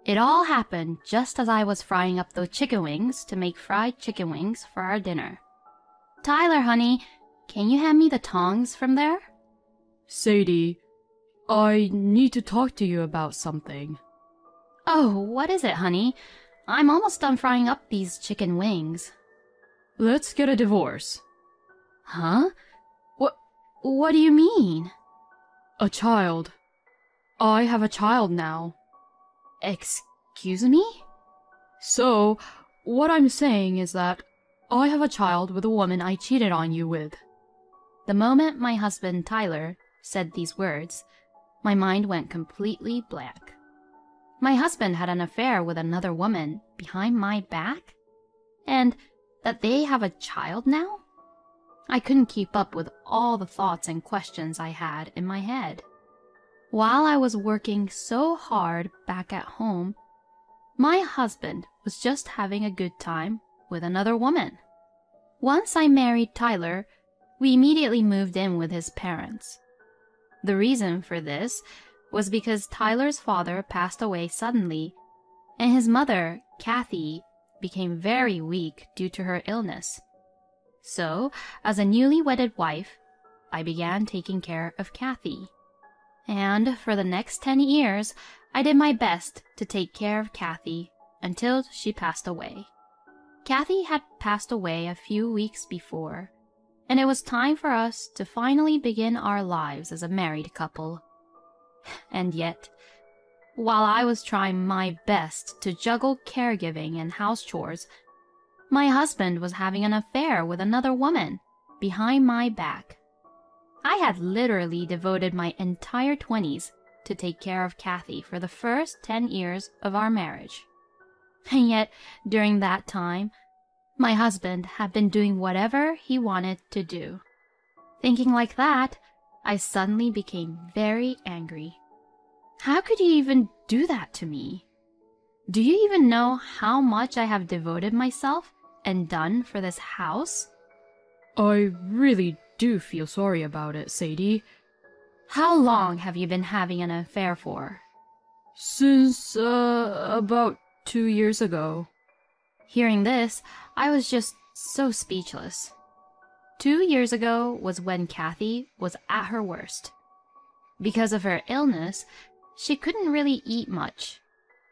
It all happened just as I was frying up those chicken wings to make fried chicken wings for our dinner. Tyler, honey, can you hand me the tongs from there? Sadie, I need to talk to you about something. Oh, what is it, honey? I'm almost done frying up these chicken wings. Let's get a divorce. Huh? What do you mean? A child. I have a child now. Excuse me? So, what I'm saying is that I have a child with a woman I cheated on you with. The moment my husband, Tyler, said these words, my mind went completely blank. My husband had an affair with another woman behind my back? And that they have a child now? I couldn't keep up with all the thoughts and questions I had in my head. While I was working so hard back at home, my husband was just having a good time with another woman. Once I married Tyler, we immediately moved in with his parents. The reason for this was because Tyler's father passed away suddenly, and his mother, Kathy, became very weak due to her illness. So, as a newly wedded wife, I began taking care of Kathy. And for the next 10 years, I did my best to take care of Kathy until she passed away. Kathy had passed away a few weeks before, and it was time for us to finally begin our lives as a married couple. And yet, while I was trying my best to juggle caregiving and house chores, my husband was having an affair with another woman behind my back. I had literally devoted my entire 20s to take care of Kathy for the first 10 years of our marriage. And yet, during that time, my husband had been doing whatever he wanted to do. Thinking like that, I suddenly became very angry. How could you even do that to me? Do you even know how much I have devoted myself and done for this house? I really do feel sorry about it, Sadie. How long have you been having an affair for? Since, about 2 years ago. Hearing this, I was just so speechless. 2 years ago was when Kathy was at her worst. Because of her illness, she couldn't really eat much.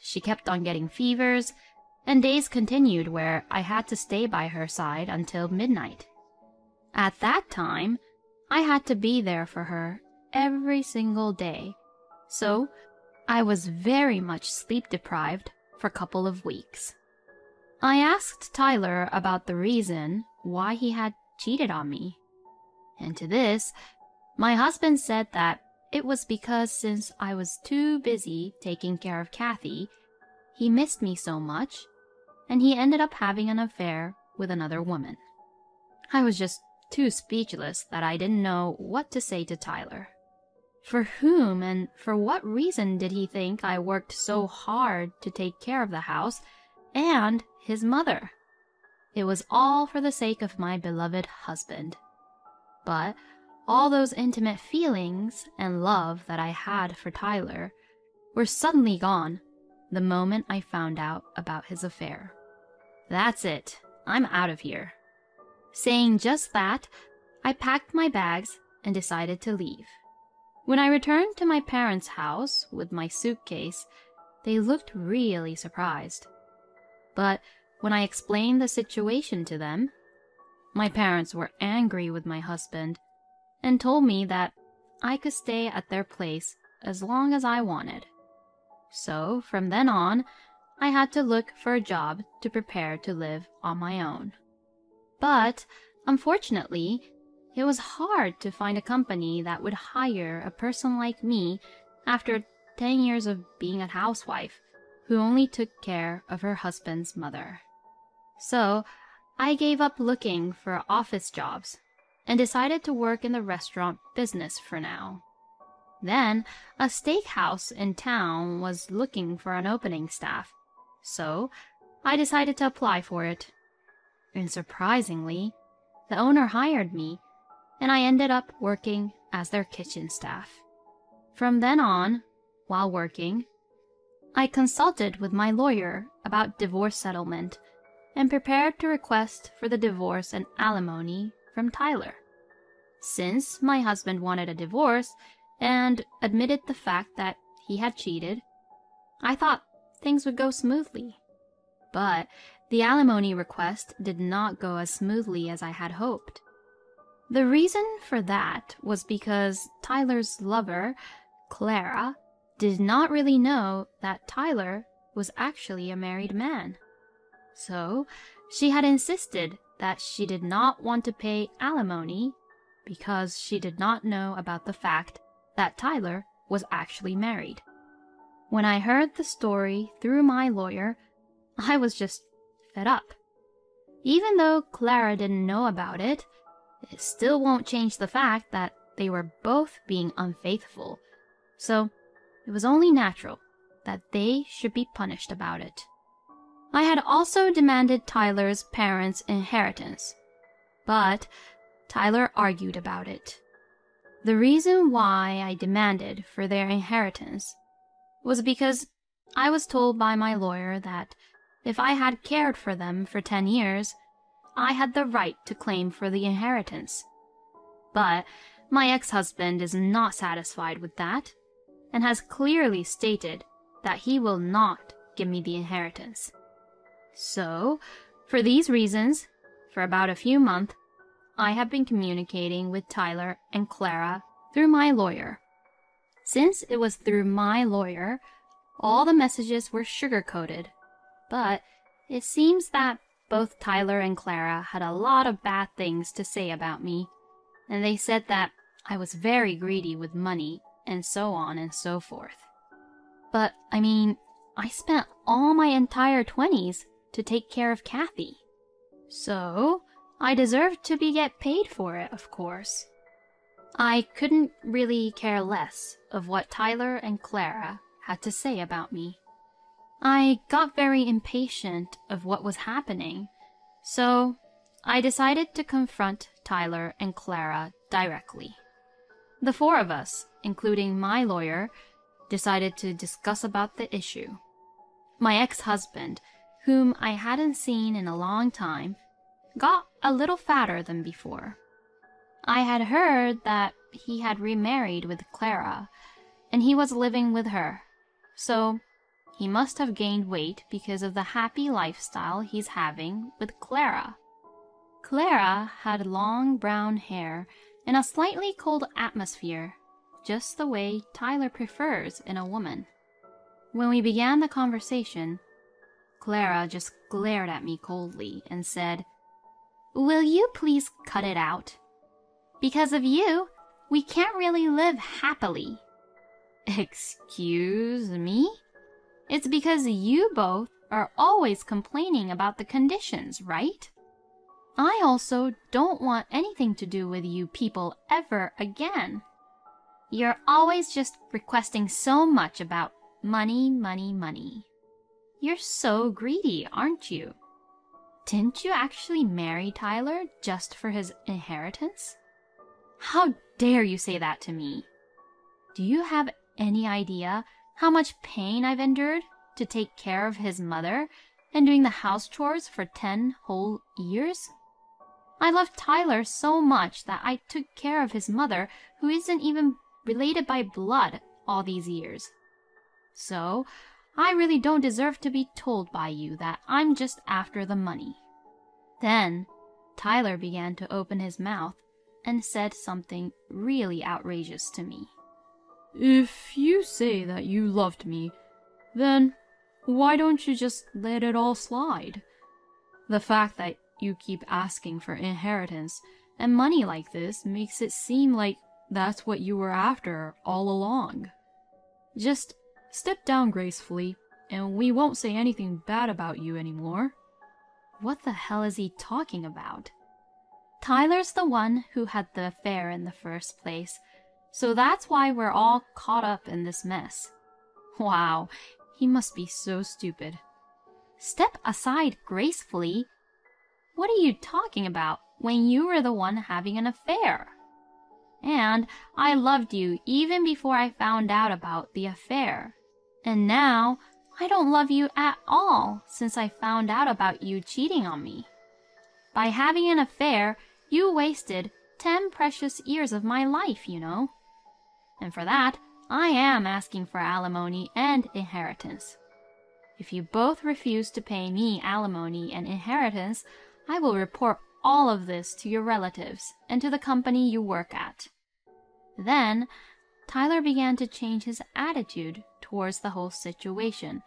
She kept on getting fevers, and days continued where I had to stay by her side until midnight. At that time, I had to be there for her every single day, so I was very much sleep deprived for a couple of weeks. I asked Tyler about the reason why he had cheated on me, and to this, my husband said that it was because since I was too busy taking care of Kathy, he missed me so much, and he ended up having an affair with another woman. I was just too speechless that I didn't know what to say to Tyler. For whom and for what reason did he think I worked so hard to take care of the house and his mother? It was all for the sake of my beloved husband. But all those intimate feelings and love that I had for Tyler were suddenly gone the moment I found out about his affair. That's it. I'm out of here. Saying just that, I packed my bags and decided to leave. When I returned to my parents' house with my suitcase, they looked really surprised. But when I explained the situation to them, my parents were angry with my husband and told me that I could stay at their place as long as I wanted. So from then on, I had to look for a job to prepare to live on my own. But unfortunately, it was hard to find a company that would hire a person like me after 10 years of being a housewife who only took care of her husband's mother. So I gave up looking for office jobs and decided to work in the restaurant business for now. Then a steakhouse in town was looking for an opening staff, so I decided to apply for it. And surprisingly, the owner hired me, and I ended up working as their kitchen staff. From then on, while working, I consulted with my lawyer about divorce settlement and prepared to request for the divorce and alimony from Tyler. Since my husband wanted a divorce and admitted the fact that he had cheated, I thought things would go smoothly. But the alimony request did not go as smoothly as I had hoped. The reason for that was because Tyler's lover, Clara, did not really know that Tyler was actually a married man. So she had insisted that she did not want to pay alimony because she did not know about the fact that Tyler was actually married. When I heard the story through my lawyer, I was just fed up. Even though Clara didn't know about it, it still won't change the fact that they were both being unfaithful. So it was only natural that they should be punished about it. I had also demanded Tyler's parents' inheritance, but Tyler argued about it. The reason why I demanded for their inheritance was because I was told by my lawyer that if I had cared for them for 10 years, I had the right to claim for the inheritance. But my ex-husband is not satisfied with that and has clearly stated that he will not give me the inheritance. So, for these reasons, for about a few months, I have been communicating with Tyler and Clara through my lawyer. Since it was through my lawyer, all the messages were sugar-coated, but it seems that both Tyler and Clara had a lot of bad things to say about me, and they said that I was very greedy with money, and so on and so forth. But, I mean, I spent all my entire 20s to take care of Kathy. So, I deserved to get paid for it, of course. I couldn't really care less of what Tyler and Clara had to say about me. I got very impatient of what was happening, so I decided to confront Tyler and Clara directly. The four of us, including my lawyer, decided to discuss about the issue. My ex-husband, whom I hadn't seen in a long time, got a little fatter than before. I had heard that he had remarried with Clara, and he was living with her, so he must have gained weight because of the happy lifestyle he's having with Clara. Clara had long brown hair and a slightly cold atmosphere, just the way Tyler prefers in a woman. When we began the conversation, Clara just glared at me coldly and said, "Will you please cut it out? Because of you, we can't really live happily." Excuse me? It's because you both are always complaining about the conditions, right? I also don't want anything to do with you people ever again. You're always just requesting so much about money, money, money. You're so greedy, aren't you? Didn't you actually marry Tyler just for his inheritance? How dare you say that to me? Do you have any idea how much pain I've endured to take care of his mother and doing the house chores for 10 whole years? I loved Tyler so much that I took care of his mother, who isn't even related by blood, all these years. So, I really don't deserve to be told by you that I'm just after the money. Then, Tyler began to open his mouth and said something really outrageous to me. If you say that you loved me, then why don't you just let it all slide? The fact that you keep asking for inheritance and money like this makes it seem like that's what you were after all along. Just step down gracefully, and we won't say anything bad about you anymore. What the hell is he talking about? Tyler's the one who had the affair in the first place, so that's why we're all caught up in this mess. Wow, he must be so stupid. Step aside gracefully? What are you talking about when you were the one having an affair? And I loved you even before I found out about the affair. And now I don't love you at all since I found out about you cheating on me. By having an affair, you wasted 10 precious years of my life, you know. And for that, I am asking for alimony and inheritance. If you both refuse to pay me alimony and inheritance, I will report all of this to your relatives and to the company you work at. Then, Tyler began to change his attitude towards the whole situation,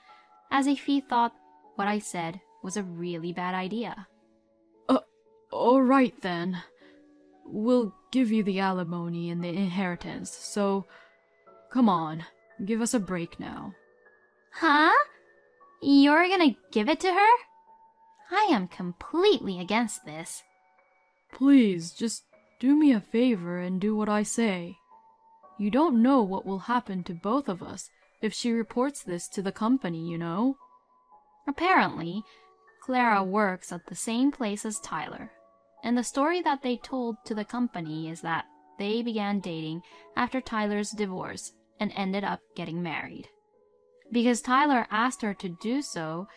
as if he thought what I said was a really bad idea. All right then. We'll give you the alimony and the inheritance, so come on, give us a break now. Huh? You're gonna give it to her? I am completely against this. Please, just do me a favor and do what I say. You don't know what will happen to both of us if she reports this to the company, you know. Apparently, Clara works at the same place as Tyler, and the story that they told to the company is that they began dating after Tyler's divorce and ended up getting married. Because Tyler asked her to do so,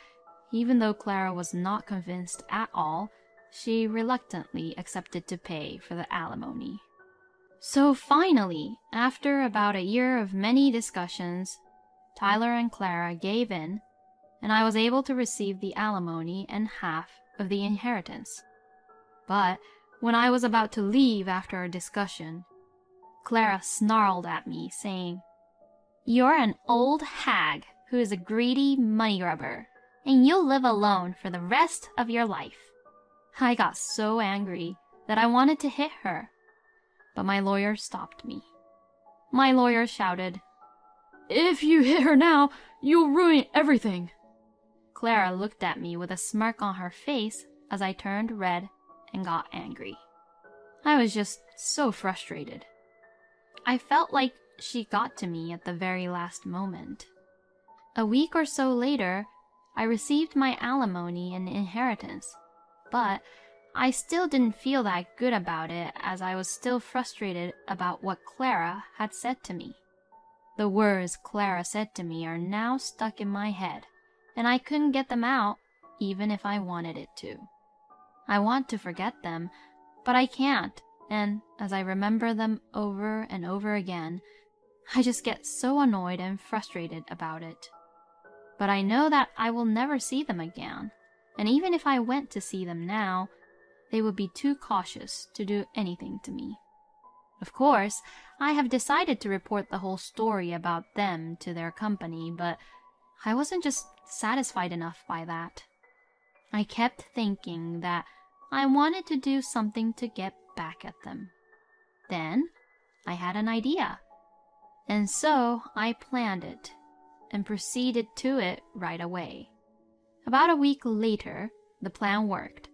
even though Clara was not convinced at all, she reluctantly accepted to pay for the alimony. So finally, after about a year of many discussions, Tyler and Clara gave in, and I was able to receive the alimony and half of the inheritance. But when I was about to leave after our discussion, Clara snarled at me, saying, "You're an old hag who is a greedy money grubber, and you'll live alone for the rest of your life." I got so angry that I wanted to hit her, but my lawyer stopped me. My lawyer shouted, "If you hit her now, you'll ruin everything." Clara looked at me with a smirk on her face as I turned red and got angry. I was just so frustrated. I felt like she got to me at the very last moment. A week or so later, I received my alimony and inheritance, but I still didn't feel that good about it as I was still frustrated about what Clara had said to me. The words Clara said to me are now stuck in my head, and I couldn't get them out even if I wanted it to. I want to forget them, but I can't, and as I remember them over and over again, I just get so annoyed and frustrated about it. But I know that I will never see them again, and even if I went to see them now, they would be too cautious to do anything to me. Of course, I have decided to report the whole story about them to their company, but I wasn't just satisfied enough by that. I kept thinking that I wanted to do something to get back at them. Then I had an idea, and so I planned it and proceeded to it right away. About a week later, the plan worked,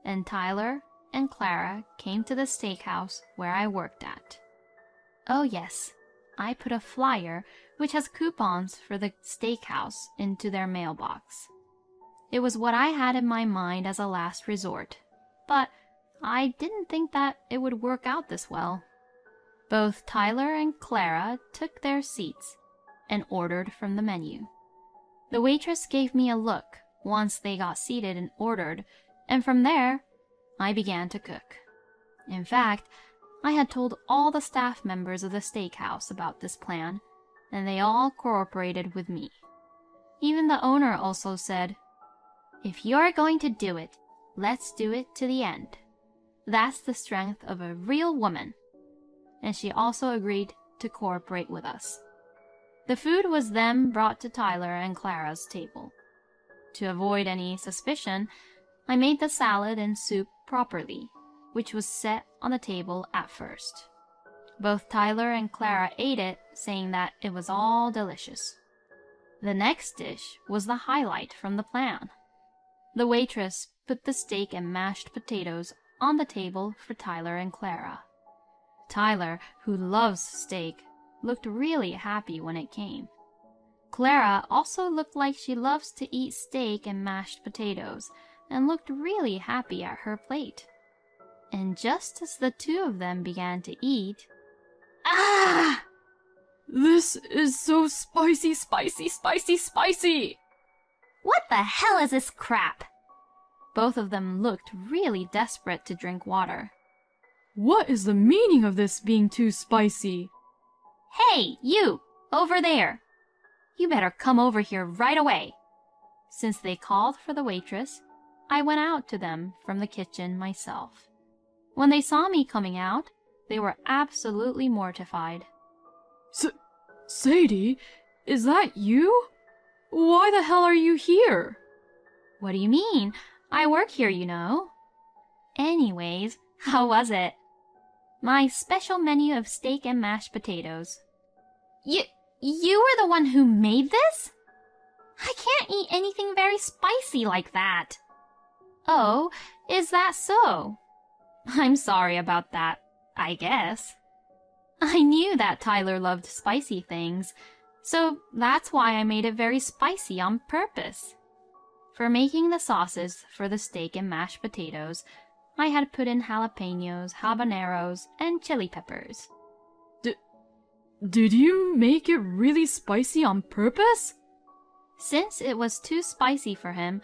and Tyler and Clara came to the steakhouse where I worked at. Oh yes, I put a flyer which has coupons for the steakhouse into their mailbox. It was what I had in my mind as a last resort, but I didn't think that it would work out this well. Both Tyler and Clara took their seats and ordered from the menu. The waitress gave me a look once they got seated and ordered, and from there, I began to cook. In fact, I had told all the staff members of the steakhouse about this plan, and they all cooperated with me. Even the owner also said, "If you're going to do it, let's do it to the end. That's the strength of a real woman." And she also agreed to cooperate with us. The food was then brought to Tyler and Clara's table. To avoid any suspicion, I made the salad and soup properly, which was set on the table at first. Both Tyler and Clara ate it, saying that it was all delicious. The next dish was the highlight from the plan. The waitress put the steak and mashed potatoes on the table for Tyler and Clara. Tyler, who loves steak, looked really happy when it came. Clara also looked like she loves to eat steak and mashed potatoes, and looked really happy at her plate. And just as the two of them began to eat, "Ah!" This is so spicy, spicy, spicy, spicy! What the hell is this crap? Both of them looked really desperate to drink water. What is the meaning of this being too spicy? Hey, you! Over there! You better come over here right away! Since they called for the waitress, I went out to them from the kitchen myself. When they saw me coming out, they were absolutely mortified. Sadie, is that you? Why the hell are you here? What do you mean? I work here, you know. Anyways, how was it? My special menu of steak and mashed potatoes. You were the one who made this? I can't eat anything very spicy like that. Oh, is that so? I'm sorry about that, I guess. I knew that Tyler loved spicy things, so that's why I made it very spicy on purpose. For making the sauces for the steak and mashed potatoes, I had put in jalapenos, habaneros, and chili peppers. Did you make it really spicy on purpose? Since it was too spicy for him,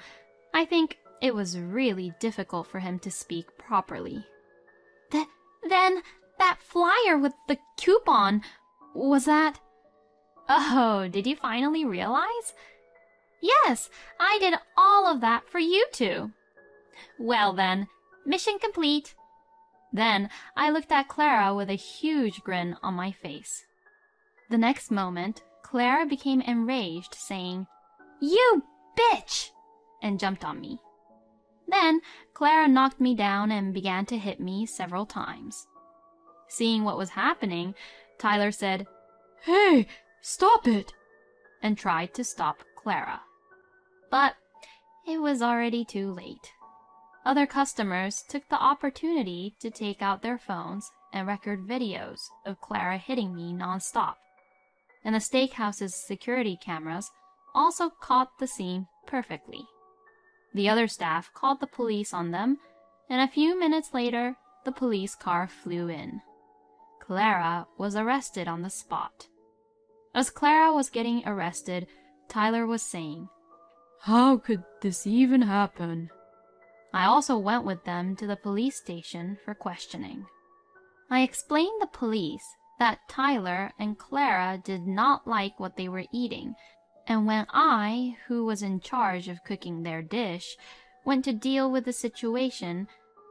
I think it was really difficult for him to speak properly. Then that flyer with the coupon, was that... Oh, did you finally realize? Yes, I did all of that for you two. Well then, mission complete. Then I looked at Clara with a huge grin on my face. The next moment, Clara became enraged, saying, "You bitch!" and jumped on me. Then Clara knocked me down and began to hit me several times. Seeing what was happening, Tyler said, "Hey, stop it!" and tried to stop Clara. But it was already too late. Other customers took the opportunity to take out their phones and record videos of Clara hitting me non-stop. And the steakhouse's security cameras also caught the scene perfectly. The other staff called the police on them, and a few minutes later, the police car flew in. Clara was arrested on the spot. As Clara was getting arrested, Tyler was saying, "How could this even happen?" I also went with them to the police station for questioning. I explained the police that Tyler and Clara did not like what they were eating, and when I, who was in charge of cooking their dish, went to deal with the situation,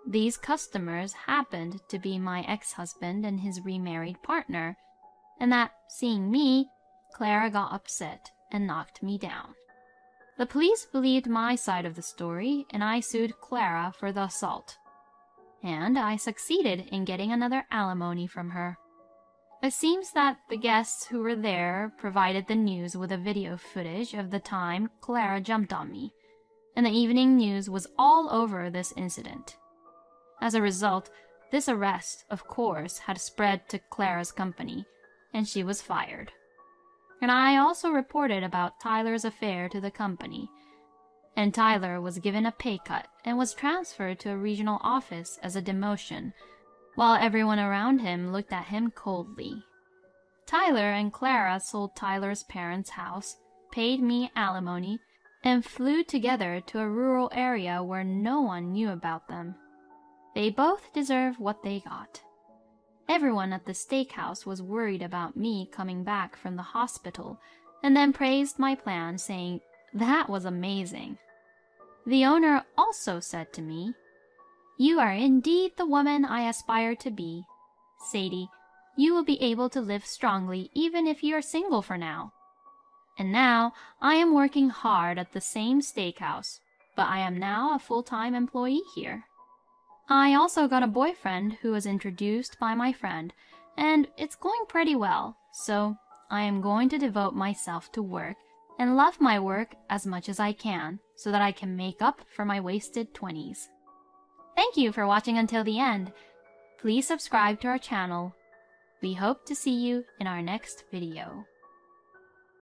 these customers happened to be my ex-husband and his remarried partner, and that, seeing me, Clara got upset and knocked me down. The police believed my side of the story, and I sued Clara for the assault. And I succeeded in getting another alimony from her. It seems that the guests who were there provided the news with a video footage of the time Clara jumped on me, and the evening news was all over this incident. As a result, this arrest, of course, had spread to Clara's company, and she was fired. And I also reported about Tyler's affair to the company, and Tyler was given a pay cut and was transferred to a regional office as a demotion, while everyone around him looked at him coldly. Tyler and Clara sold Tyler's parents' house, paid me alimony, and flew together to a rural area where no one knew about them. They both deserve what they got. Everyone at the steakhouse was worried about me coming back from the hospital, and then praised my plan, saying that was amazing. The owner also said to me, "You are indeed the woman I aspire to be. Sadie, you will be able to live strongly even if you are single for now." And now I am working hard at the same steakhouse, but I am now a full-time employee here. I also got a boyfriend who was introduced by my friend, and it's going pretty well, so I am going to devote myself to work and love my work as much as I can so that I can make up for my wasted 20s. Thank you for watching until the end. Please subscribe to our channel. We hope to see you in our next video.